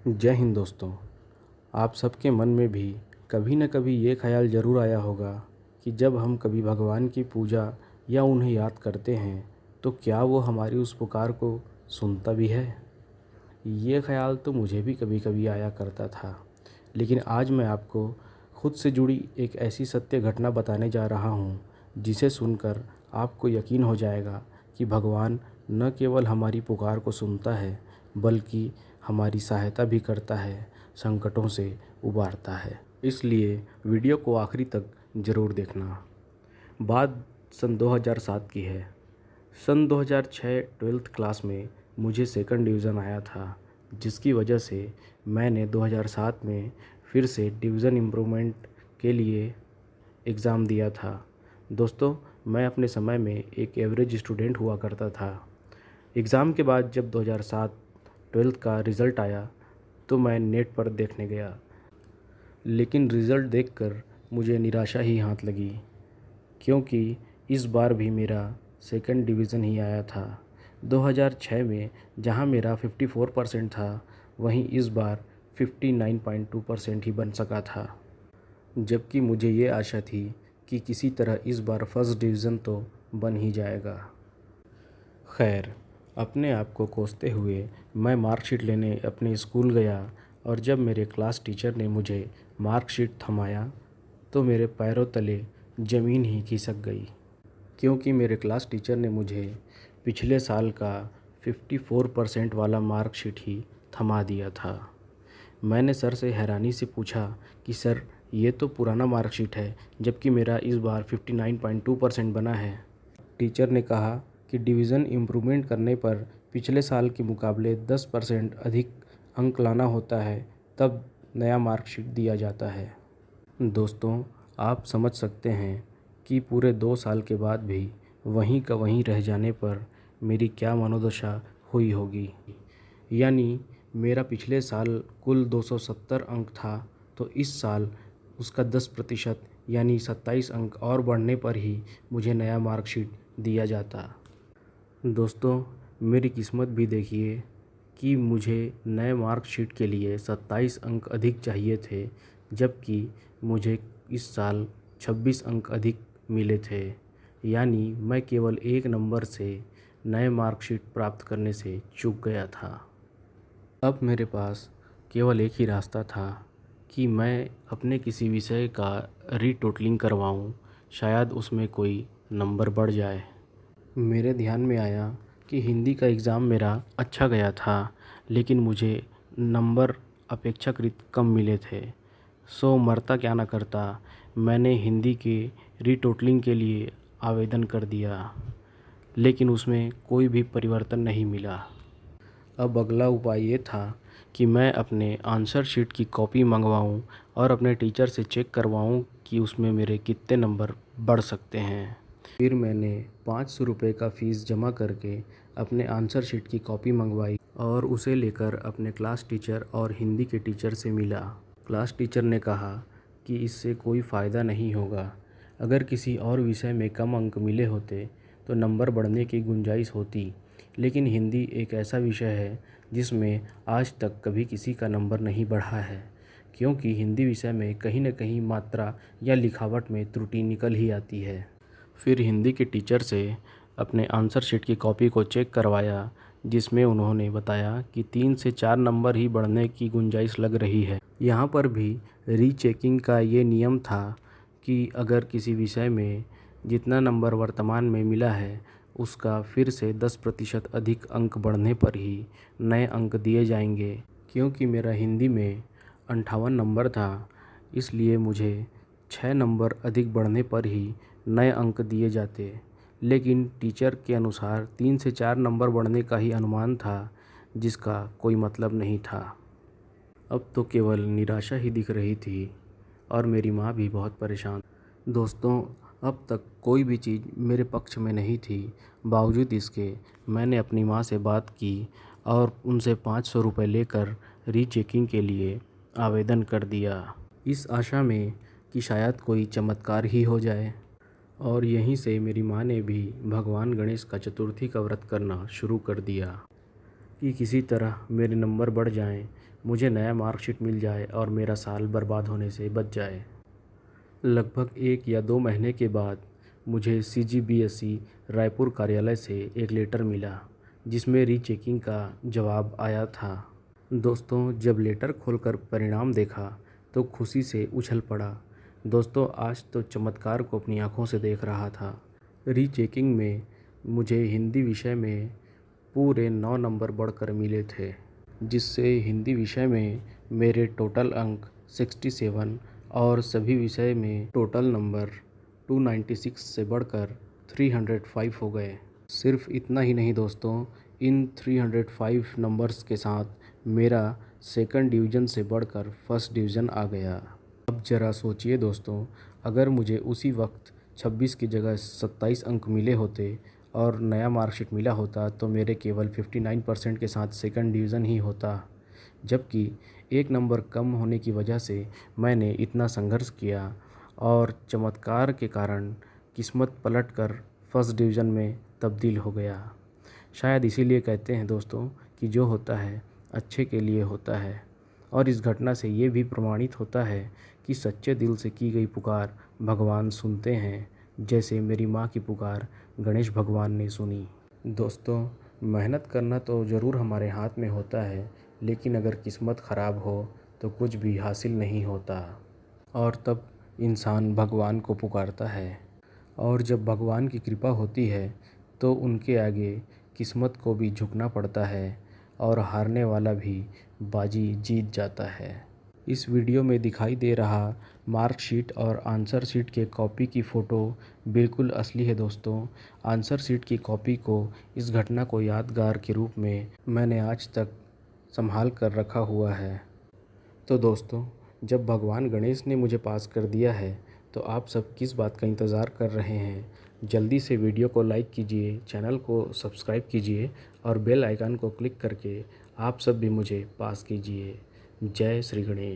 जय हिंद दोस्तों। आप सबके मन में भी कभी न कभी ये ख्याल ज़रूर आया होगा कि जब हम कभी भगवान की पूजा या उन्हें याद करते हैं तो क्या वो हमारी उस पुकार को सुनता भी है। ये ख्याल तो मुझे भी कभी कभी आया करता था, लेकिन आज मैं आपको खुद से जुड़ी एक ऐसी सत्य घटना बताने जा रहा हूँ जिसे सुनकर आपको यकीन हो जाएगा कि भगवान न केवल हमारी पुकार को सुनता है बल्कि हमारी सहायता भी करता है, संकटों से उबारता है। इसलिए वीडियो को आखिरी तक ज़रूर देखना। बात सन 2007 की है। सन 2006 ट्वेल्थ क्लास में मुझे सेकंड डिवीज़न आया था, जिसकी वजह से मैंने 2007 में फिर से डिवीज़न इम्प्रूवमेंट के लिए एग्ज़ाम दिया था। दोस्तों, मैं अपने समय में एक एवरेज स्टूडेंट हुआ करता था। एग्ज़ाम के बाद जब 2007 ट्वेल्थ का रिज़ल्ट आया तो मैं नेट पर देखने गया, लेकिन रिज़ल्ट देखकर मुझे निराशा ही हाथ लगी, क्योंकि इस बार भी मेरा सेकंड डिवीज़न ही आया था। 2006 में जहां मेरा 54% था, वहीं इस बार 59.2% ही बन सका था, जबकि मुझे ये आशा थी कि किसी तरह इस बार फर्स्ट डिवीज़न तो बन ही जाएगा। खैर, अपने आप को कोसते हुए मैं मार्कशीट लेने अपने स्कूल गया और जब मेरे क्लास टीचर ने मुझे मार्कशीट थमाया तो मेरे पैरों तले ज़मीन ही खिसक गई, क्योंकि मेरे क्लास टीचर ने मुझे पिछले साल का 54% वाला मार्कशीट ही थमा दिया था। मैंने सर से हैरानी से पूछा कि सर, ये तो पुराना मार्कशीट है, जबकि मेरा इस बार 59.2% बना है। टीचर ने कहा कि डिवीज़न इम्प्रूवमेंट करने पर पिछले साल के मुकाबले 10% अधिक अंक लाना होता है, तब नया मार्कशीट दिया जाता है। दोस्तों, आप समझ सकते हैं कि पूरे 2 साल के बाद भी वहीं का वहीं रह जाने पर मेरी क्या मनोदशा हुई होगी। यानी मेरा पिछले साल कुल 270 अंक था, तो इस साल उसका 10% यानी 27 अंक और बढ़ने पर ही मुझे नया मार्कशीट दिया जाता। दोस्तों, मेरी किस्मत भी देखिए कि मुझे नए मार्कशीट के लिए 27 अंक अधिक चाहिए थे, जबकि मुझे इस साल 26 अंक अधिक मिले थे। यानी मैं केवल एक नंबर से नए मार्कशीट प्राप्त करने से चूक गया था। अब मेरे पास केवल एक ही रास्ता था कि मैं अपने किसी विषय का रीटोटलिंग करवाऊं, शायद उसमें कोई नंबर बढ़ जाए। मेरे ध्यान में आया कि हिंदी का एग्ज़ाम मेरा अच्छा गया था, लेकिन मुझे नंबर अपेक्षाकृत कम मिले थे। सो मरता क्या ना करता, मैंने हिंदी के रीटोटलिंग के लिए आवेदन कर दिया, लेकिन उसमें कोई भी परिवर्तन नहीं मिला। अब अगला उपाय ये था कि मैं अपने आंसर शीट की कॉपी मंगवाऊं और अपने टीचर से चेक करवाऊं कि उसमें मेरे कितने नंबर बढ़ सकते हैं। फिर मैंने 500 रुपये का फ़ीस जमा करके अपने आंसर शीट की कॉपी मंगवाई और उसे लेकर अपने क्लास टीचर और हिंदी के टीचर से मिला। क्लास टीचर ने कहा कि इससे कोई फ़ायदा नहीं होगा। अगर किसी और विषय में कम अंक मिले होते तो नंबर बढ़ने की गुंजाइश होती, लेकिन हिंदी एक ऐसा विषय है जिसमें आज तक कभी किसी का नंबर नहीं बढ़ा है, क्योंकि हिंदी विषय में कहीं न कहीं मात्रा या लिखावट में त्रुटि निकल ही आती है। फिर हिंदी के टीचर से अपने आंसर शीट की कॉपी को चेक करवाया, जिसमें उन्होंने बताया कि 3 से 4 नंबर ही बढ़ने की गुंजाइश लग रही है। यहाँ पर भी रीचेकिंग का ये नियम था कि अगर किसी विषय में जितना नंबर वर्तमान में मिला है उसका फिर से 10% अधिक अंक बढ़ने पर ही नए अंक दिए जाएंगे। क्योंकि मेरा हिंदी में 58 नंबर था, इसलिए मुझे 6 नंबर अधिक बढ़ने पर ही नए अंक दिए जाते, लेकिन टीचर के अनुसार 3 से 4 नंबर बढ़ने का ही अनुमान था, जिसका कोई मतलब नहीं था। अब तो केवल निराशा ही दिख रही थी और मेरी माँ भी बहुत परेशान। दोस्तों, अब तक कोई भी चीज़ मेरे पक्ष में नहीं थी। बावजूद इसके मैंने अपनी माँ से बात की और उनसे 500 रुपये लेकर रीचेकिंग के लिए आवेदन कर दिया, इस आशा में कि शायद कोई चमत्कार ही हो जाए। और यहीं से मेरी माँ ने भी भगवान गणेश का चतुर्थी का व्रत करना शुरू कर दिया कि किसी तरह मेरे नंबर बढ़ जाएं, मुझे नया मार्कशीट मिल जाए और मेरा साल बर्बाद होने से बच जाए। लगभग 1 या 2 महीने के बाद मुझे CGBSE रायपुर कार्यालय से एक लेटर मिला जिसमें रीचेकिंग का जवाब आया था। दोस्तों, जब लेटर खोलकर परिणाम देखा तो खुशी से उछल पड़ा। दोस्तों, आज तो चमत्कार को अपनी आंखों से देख रहा था। रीचेकिंग में मुझे हिंदी विषय में पूरे 9 नंबर बढ़कर मिले थे, जिससे हिंदी विषय में मेरे टोटल अंक 67 और सभी विषय में टोटल नंबर 296 से बढ़कर 305 हो गए। सिर्फ इतना ही नहीं दोस्तों, इन 305 नंबर्स के साथ मेरा सेकंड डिवीज़न से बढ़कर फर्स्ट डिवीज़न आ गया। अब ज़रा सोचिए दोस्तों, अगर मुझे उसी वक्त 26 की जगह 27 अंक मिले होते और नया मार्कशीट मिला होता तो मेरे केवल 59% के साथ सेकंड डिवीज़न ही होता, जबकि 1 नंबर कम होने की वजह से मैंने इतना संघर्ष किया और चमत्कार के कारण किस्मत पलटकर फर्स्ट डिवीज़न में तब्दील हो गया। शायद इसीलिए कहते हैं दोस्तों कि जो होता है अच्छे के लिए होता है, और इस घटना से ये भी प्रमाणित होता है कि सच्चे दिल से की गई पुकार भगवान सुनते हैं, जैसे मेरी माँ की पुकार गणेश भगवान ने सुनी। दोस्तों, मेहनत करना तो ज़रूर हमारे हाथ में होता है, लेकिन अगर किस्मत ख़राब हो तो कुछ भी हासिल नहीं होता, और तब इंसान भगवान को पुकारता है, और जब भगवान की कृपा होती है तो उनके आगे किस्मत को भी झुकना पड़ता है और हारने वाला भी बाजी जीत जाता है। इस वीडियो में दिखाई दे रहा मार्कशीट और आंसर शीट के कॉपी की फ़ोटो बिल्कुल असली है दोस्तों। आंसर शीट की कॉपी को, इस घटना को यादगार के रूप में मैंने आज तक संभाल कर रखा हुआ है। तो दोस्तों, जब भगवान गणेश ने मुझे पास कर दिया है तो आप सब किस बात का इंतज़ार कर रहे हैं? जल्दी से वीडियो को लाइक कीजिए, चैनल को सब्सक्राइब कीजिए और बेल आइकन को क्लिक करके आप सब भी मुझे पास कीजिए। जय श्री गणेश।